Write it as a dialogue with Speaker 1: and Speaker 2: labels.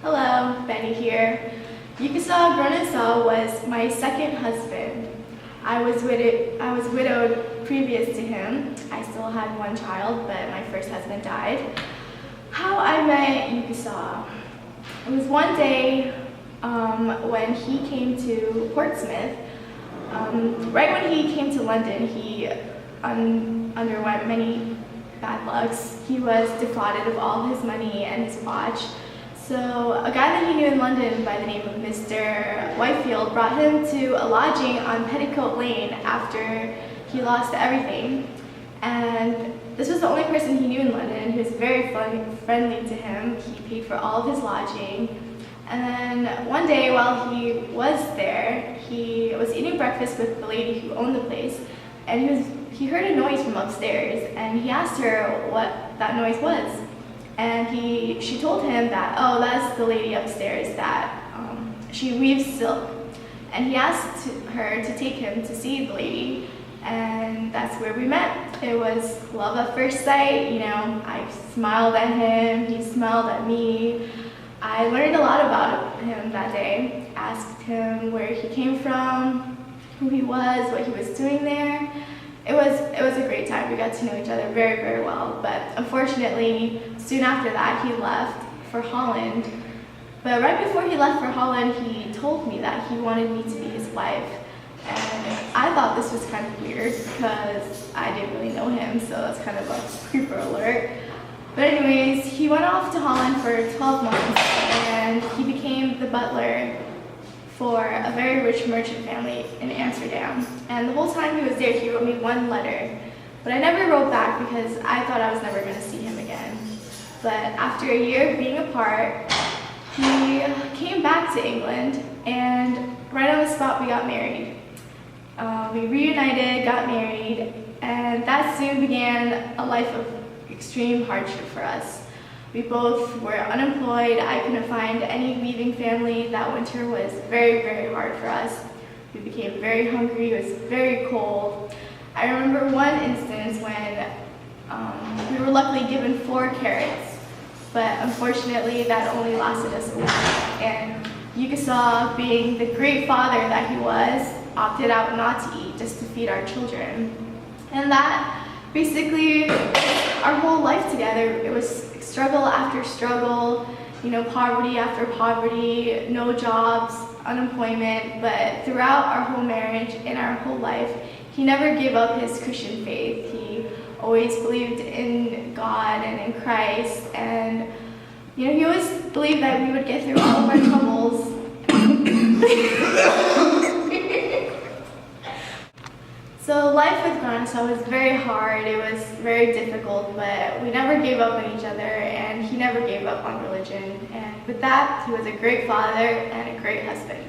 Speaker 1: Hello, Benny here. Ukawsaw was my second husband. I was widowed previous to him. I still had one child, but my first husband died. How I met Ukawsaw. It was one day when he came to Portsmouth. Right when he came to London, he underwent many bad lucks. He was defrauded of all his money and his watch. So a guy that he knew in London by the name of Mr. Whitefield brought him to a lodging on Petticoat Lane after he lost everything. And this was the only person he knew in London. He was very friendly to him. He paid for all of his lodging. And then one day while he was there, he was eating breakfast with the lady who owned the place, and he heard a noise from upstairs, and he asked her what that noise was. And she told him that, oh, that's the lady upstairs that she weaves silk. And he asked her to take him to see the lady, and that's where we met. It was love at first sight. You know, I smiled at him, he smiled at me. I learned a lot about him that day. Asked him where he came from, who he was, what he was doing there. It was a great time. We got to know each other very, very well. But unfortunately, soon after that, he left for Holland. But right before he left for Holland, he told me that he wanted me to be his wife. And I thought this was kind of weird because I didn't really know him, so that's kind of a creeper alert. But anyways, he went off to Holland for 12 months, and he became the butler for a very rich merchant family in Amsterdam. And the whole time he was there, he wrote me one letter. But I never wrote back because I thought I was never going to see him again. But after a year of being apart, he came back to England, and right on the spot we got married. We reunited, got married, and that soon began a life of extreme hardship for us. We both were unemployed. I couldn't find any weaving family. That winter was very, very hard for us. We became very hungry. It was very cold. I remember one instance when we were luckily given 4 carrots, but unfortunately that only lasted us a week. And Ukawsaw, being the great father that he was, opted out not to eat just to feed our children. And that basically our whole life together. It was struggle after struggle, you know, poverty after poverty, no jobs, unemployment. But throughout our whole marriage and our whole life, he never gave up his Christian faith. He always believed in God and in Christ, and you know, he always believed that we would get through all of our troubles. So life with Ukawsaw was very hard. It was very difficult, but we never gave up on each other, and he never gave up on religion. And with that, he was a great father and a great husband.